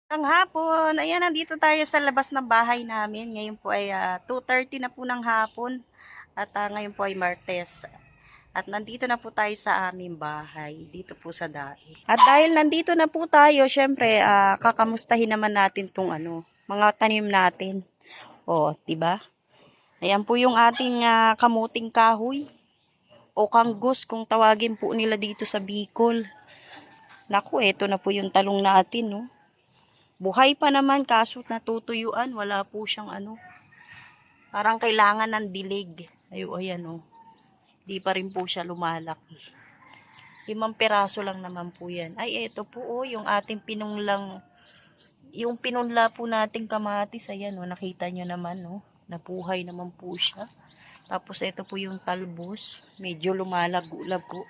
Ang hapon, ayan nandito tayo sa labas ng bahay namin. Ngayon po ay 2:30 na po ng hapon at ngayon po ay Martes. At nandito na po tayo sa aming bahay, dito po sa daig. At dahil nandito na po tayo, syempre kakamustahin naman natin tong mga tanim natin. Oh, 'di ba? Ayan po yung ating kamuting kahoy o kanggus kung tawagin po nila dito sa Bicol. Naku, eto na po yung talong natin, no. Buhay pa naman kaso natutuyuan, wala po siyang parang kailangan ng dilig. Ayan oh. Di pa rin po siya lumalaki. 5 piraso lang naman po yan. Ay, eto po oh, yung ating yung pinunla po nating kamatis. Ayan oh, nakita nyo naman oh. Nabuhay naman po siya. Tapos ito po yung talbos. Medyo lumalago-lago.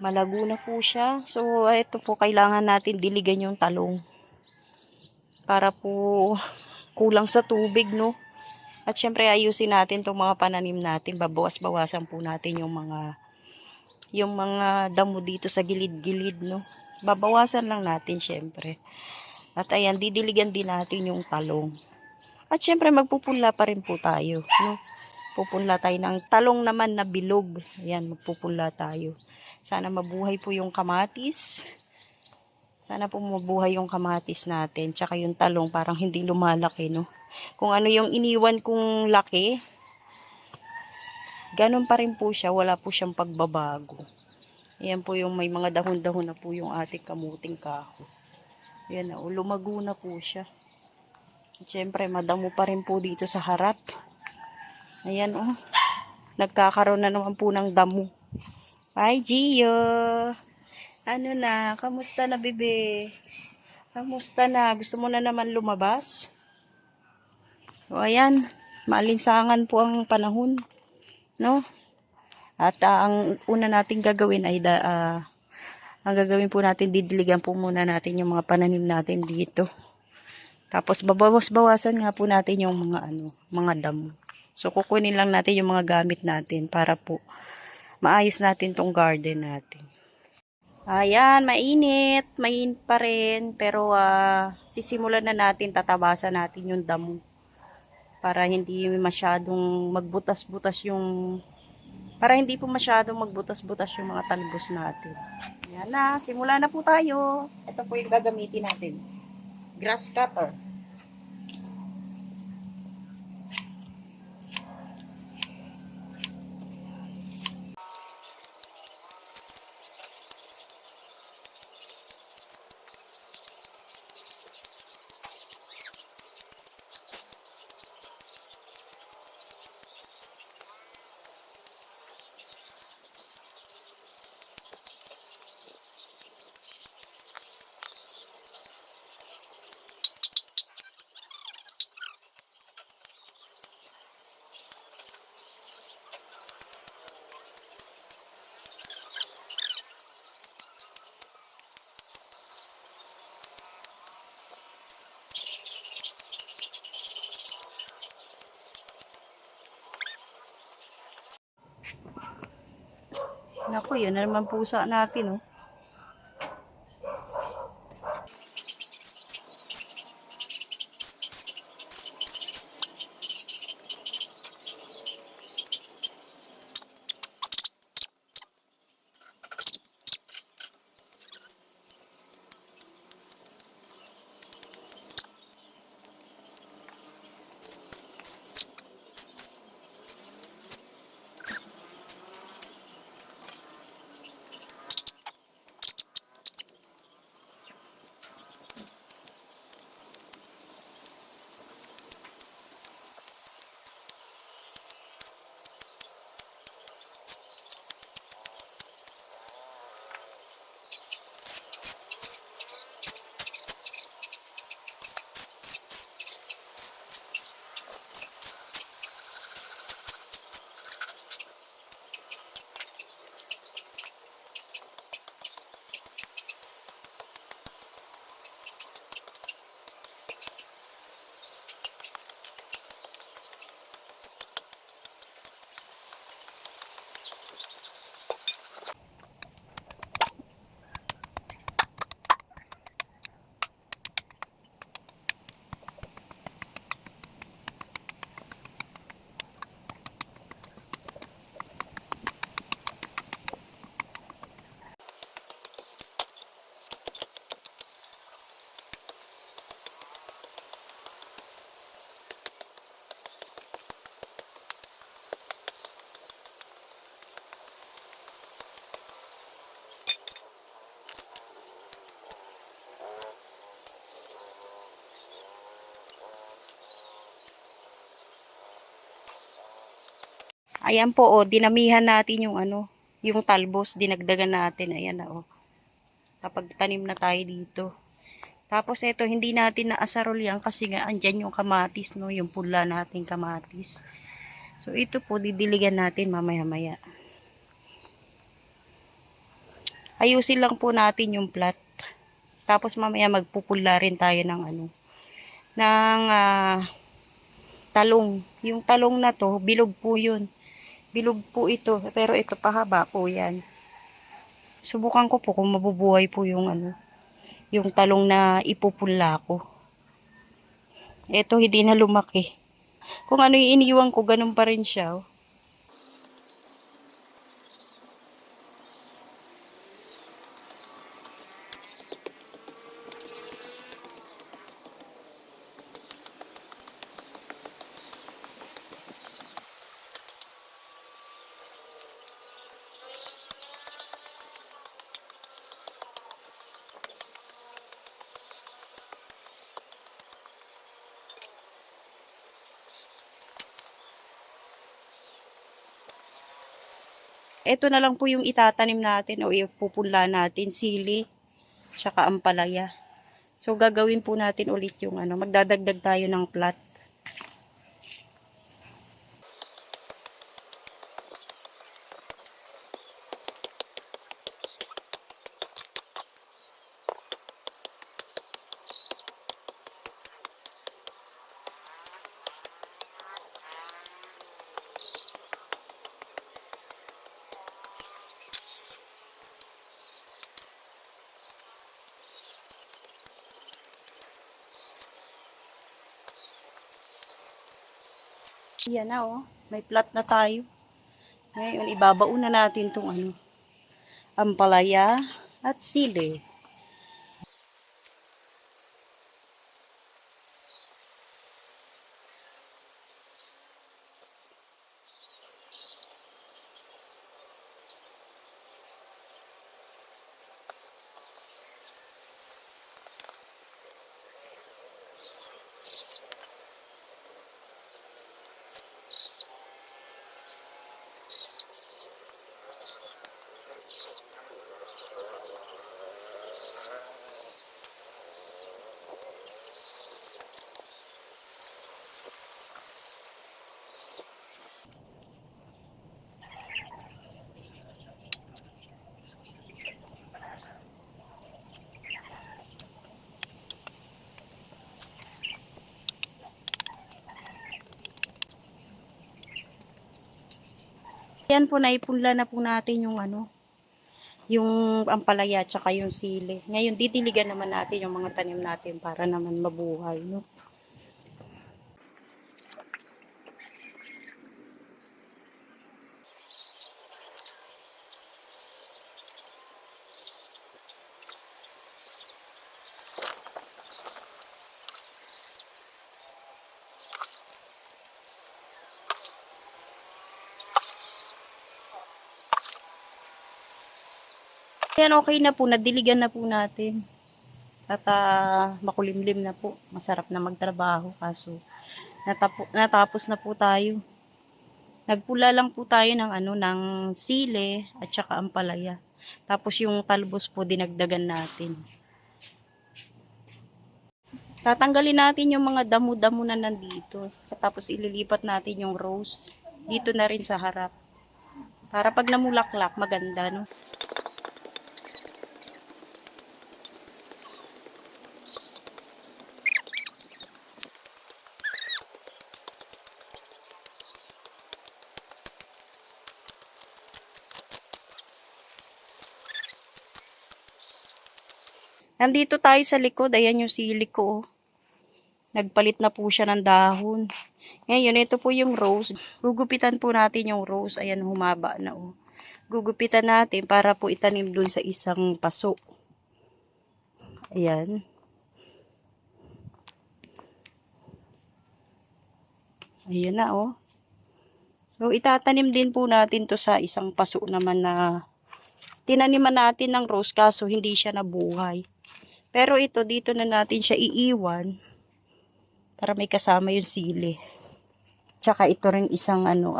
Malago na po siya. So, ito po, kailangan natin diligan yung talong. Para po kulang sa tubig, no? At syempre ayusin natin itong mga pananim natin. Babawas-bawasan po natin yung mga damo dito sa gilid-gilid, no? Babawasan lang natin syempre. At ayan, didiligan din natin yung talong. At syempre magpupunla pa rin po tayo, no? Pupunla tayo ng talong naman na bilog. Ayan, magpupunla tayo. Sana mabuhay po yung kamatis. Sana po mabuhay yung kamatis natin. Tsaka yung talong parang hindi lumalaki, no? Kung ano yung iniwan kong laki, ganun pa rin po siya. Wala po siyang pagbabago. Ayan po yung may mga dahon-dahon na po yung ating kamuting kahoy. Ayan na, lumago na po siya. Siyempre, madamo pa rin po dito sa harap. Ayan oh. Nagkakaroon na naman po ng damo. Hi, Gio! Ano na? Kamusta na, bebe? Kamusta na? Gusto mo na naman lumabas? So, ayan. Maalinsangan po ang panahon. No? At ang una nating gagawin ay ang gagawin po natin, didiligan po muna natin yung mga pananim natin dito. Tapos babawas-bawasan nga po natin yung mga damo. So kukunin lang natin yung mga gamit natin para po maayos natin tong garden natin. Ayan, mainit. Mainit pa rin. Pero sisimulan na natin, tatabasan natin yung damo. Para hindi masyadong magbutas-butas para hindi po masyadong magbutas-butas yung mga talbos natin. Ayan na, simula na po tayo. Ito po yung gagamitin natin. Grass cutter. Naku, yun na naman pusa natin, oh. Ayan po, oh, dinamihan natin yung ano, yung talbos, dinagdagan natin. Ayan na, oh. Kapag tanim na tayo dito. Tapos ito, hindi natin naasarol yan kasi nga andyan yung kamatis, no, yung pula nating kamatis. So ito po, didiligan natin mamaya-maya. Ayusin lang po natin yung plat. Tapos mamaya magpupula rin tayo ng ano, ng talong. Yung talong na to, bilog po yun. Bilog po ito, pero ito pahaba po yan. Subukan ko po kung mabubuhay po yung ano, yung talong na ipupula ko. Ito hindi na lumaki. Kung ano yung iniwan ko, ganun pa rin siya. Oh. Ito na lang po yung itatanim natin o ipupula natin, sili, tsaka ampalaya. So, gagawin po natin ulit yung ano, magdadagdag tayo ng plat. Yan na oh, may plat na tayo. Ngayon, ibabaon na natin itong ano, ampalaya at sili. Yan po, naipunla na po natin yung ano, yung ampalaya tsaka yung sili. Ngayon, didiligan naman natin yung mga tanim natin para naman mabuhay, no? Yan, okay na po, nadiligan na po natin. At makulimlim na po. Masarap na magtrabaho kaso natapos na po tayo. Nagpula lang po tayo ng ano, ng sili at saka ampalaya. Tapos yung talbos po dinagdagan natin. Tatanggalin natin yung mga damo-damo na nandito. Tapos ililipat natin yung rose dito na rin sa harap. Para pag namulaklak, maganda, no? Nandito tayo sa likod. Ayan yung sili ko. Oh. Nagpalit na po siya ng dahon. Ngayon, ito po yung rose. Gugupitan po natin yung rose. Ayan, humaba na. Oh. Gugupitan natin para po itanim dun sa isang paso. Ayan. Ayan na, oh. So, itatanim din po natin to sa isang paso naman na tinaniman natin ng rose kaso hindi siya nabuhay. Pero ito, dito na natin siya iiwan para may kasama yung sili. Tsaka ito rin isang ano,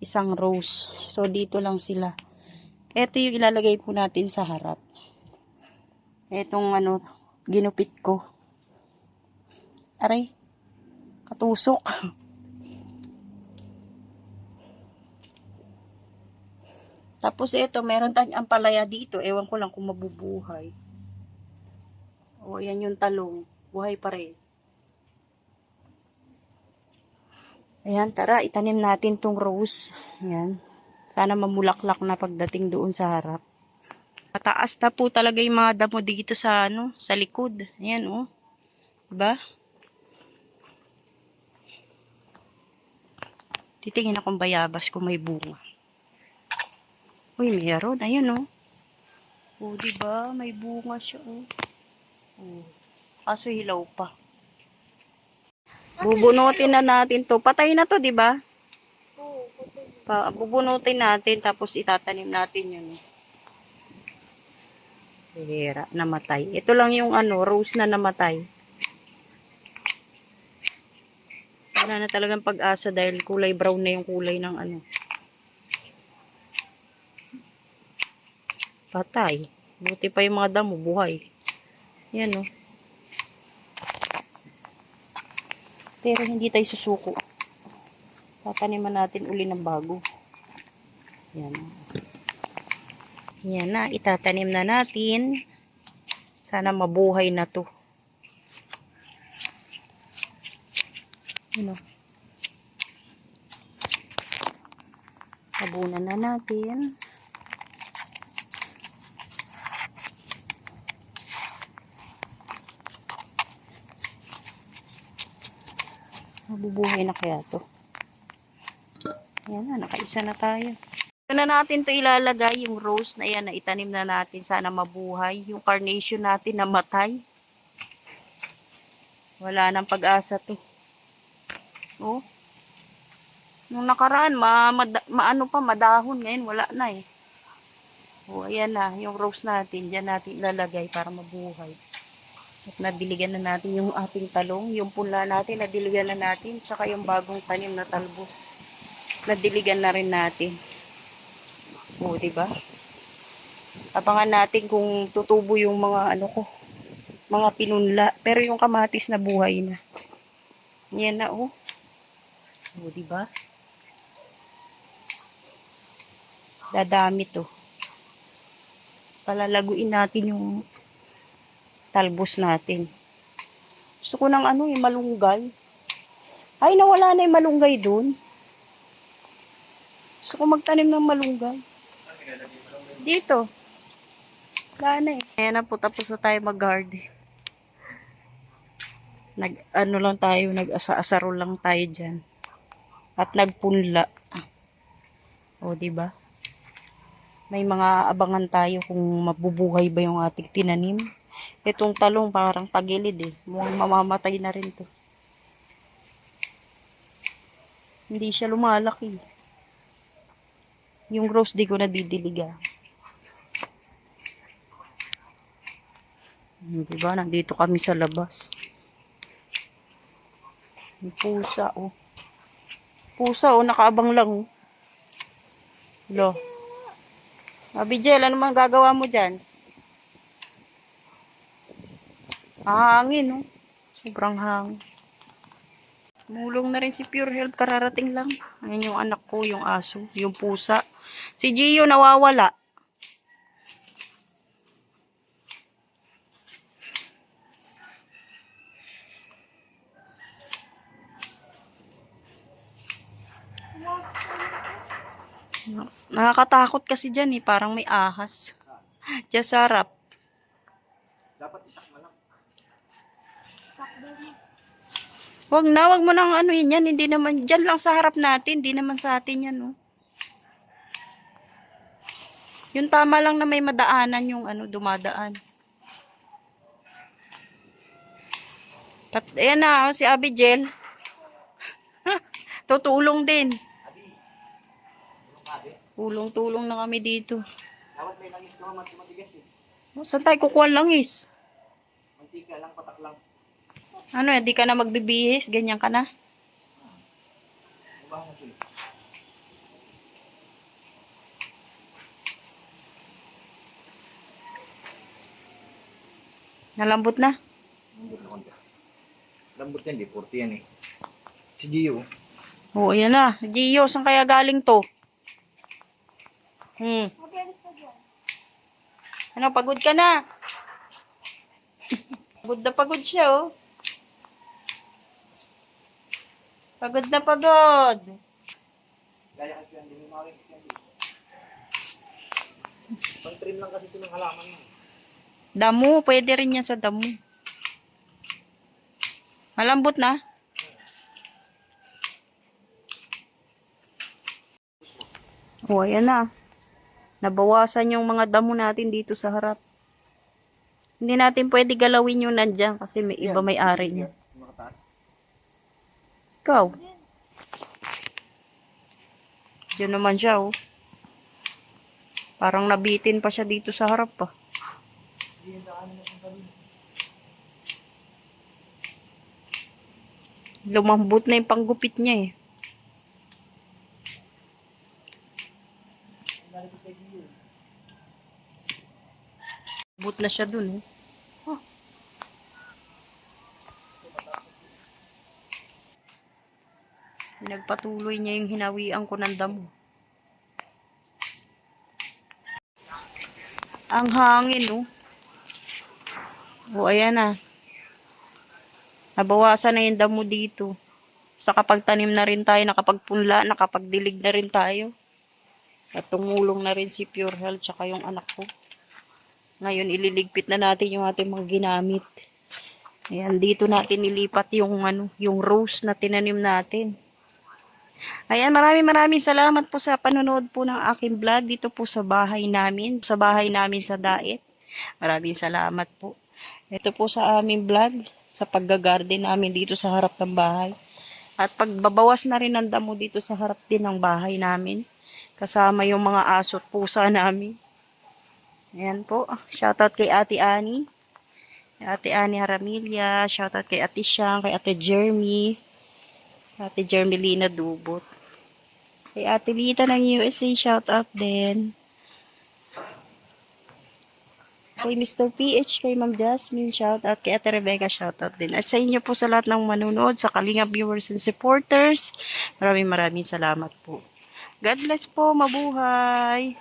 isang rose. So, dito lang sila. Ito yung ilalagay po natin sa harap. Etong ano, ginupit ko. Aray, katusok. Tapos ito, meron tayong ampalaya dito. Ewan ko lang kung mabubuhay. O, ayan yung talong. Buhay pa rin. Ayan, tara, itanim natin tong rose. Ayan. Sana mamulaklak na pagdating doon sa harap. Mataas na po talaga yung mga damo dito sa ano, sa likod. Ayan, oh. Diba? Titingin akong bayabas kung may bunga. Uy, meron. Ayan, oh. Oh, diba? May bunga siya, oh. Oh. Kaso hilaw pa. Bubunutin na natin to. Patay na to, diba? Oo, Bubunutin natin, tapos itatanim natin yun. Hira, namatay. Ito lang yung ano, rose na namatay. Wala na talagang pag-asa dahil kulay brown na yung kulay ng ano. Patay. Buti pa yung mga damo, buhay. Yan, oh. Pero hindi tayo susuko. Tataniman natin uli ng bago. Yan. Yan na, itatanim na natin. Sana mabuhay na to. Ano? Tabunan na natin. Mabubuhay na kaya to. Yan na, nakaisa na tayo. Ito na natin to ilalagay, yung rose na yan na itanim na natin. Sana mabuhay. Yung carnation natin namatay. Wala nang pag-asa to. Oh. Nung nakaraan, maano pa, madahon. Ngayon, wala na eh. Oh, ayan na, yung rose natin. Diyan natin ilalagay para mabuhay. At nadiligan na natin yung ating talong. Yung pula natin, nadiligan na natin. Saka yung bagong tanim na talbos. Nadiligan na rin natin. O, diba? Abangan natin kung tutubo yung mga ano ko. Mga pinunla. Pero yung kamatis na buhay na. Yan na, oh. O, diba? Dadami to. Palalaguin natin yung talbos natin. Gusto ko ng ano, yung malunggay. Ay, nawala na yung malunggay dun. Gusto ko magtanim ng malunggay. Dito. Wala na eh. Ayan na po, tapos na tayo mag-garden. Ano lang tayo, nag-asa-asaro lang tayo dyan. At nagpunla. O, diba? May mga abangan tayo kung mabubuhay ba yung ating tinanim. Itong talong parang tagilid eh. Mukhang mamamatay na rin to. Hindi siya lumalaki. Yung rose di ko nadidiliga. Diba? Nandito kami sa labas. Yung pusa, oh. Pusa, oh. Nakaabang lang, oh. Lo. Abijel, ano man gagawa mo dyan? Hangin, oh. Sobrang hangin. Mulong na rin si Pure Health. Kararating lang. Ayan yung anak ko, yung aso, yung pusa. Si Gio nawawala. Nakakatakot kasi dyan eh. Parang may ahas. Diyan sa harap. dapat itakma lang. Wag mo nang ano yun yan. Hindi naman, dyan lang sa harap natin. Hindi naman sa atin yan, oh. Yung tama lang na may madaanan yung ano, dumadaan. Ayan na, oh, si Abigel. Tutulong din. Tulong-tulong na kami dito. Dapat may langis ka matigas eh. Oh, saan tayo kukuha ng langis? Mantika lang, patak lang. Ano, hindi ka na magbibihis? Ganyan ka na? Ubahan na ito eh. Nalambot na. Lambot na konti. Lambot yan, di. 40 yan eh. Si Gio. Oo, ayan na. Gio, saan kaya galing to? Ano, pagod ka na? Pagod na pagod siya, oh. Pagod na pagod. Gaya kasi yan, di mo makikita yan. Pang-trim lang kasi ito ng halaman mo. Damo, pwede rin yan sa damo. Malambot na? O, ayan na. Nabawasan yung mga damo natin dito sa harap. Hindi natin pwede galawin yung nandyan kasi may iba may-ari niya. Makataas. Ikaw. Diyan naman siya, oh. Parang nabitin pa siya dito sa harap, pa. Lumambot na yung panggupit niya, eh. But na siya dun, eh. Oh. Nagpatuloy niya yung hinawian ko ng damo. Ang hangin, oh. O, ayan na. Nabawasan na yung damo dito. Sa kapagtanim na rin tayo, nakapagpunla, nakapagdilig na rin tayo. At tumulong na rin si Pure Health tsaka yung anak ko. Ngayon, ililigpit na natin yung ating mga ginamit. Ayan, dito natin nilipat yung, yung rose na tinanim natin. Ayan, maraming salamat po sa panonood po ng aking vlog dito po sa bahay namin. Sa bahay namin sa Daet. Maraming salamat po. Ito po sa aming vlog sa paggagarden namin dito sa harap ng bahay. At pagbabawas na rin ng damo dito sa harap din ng bahay namin. Kasama yung mga aso at pusa namin. Ayan po. Shoutout kay Ate Annie. Ate Annie Haramilla. Shoutout kay Ate Siang, kay Ate Jeremy. Ate Jermelina Dubot. Kay Ate Lita ng USA. Shoutout din. Kay Mr. PH, kay Ma'am Jasmine, shoutout. Kay Ate Rebecca, shoutout din. At sa inyo po sa lahat ng manunood, sa Kalinga viewers and supporters, maraming salamat po. God bless po, mabuhay!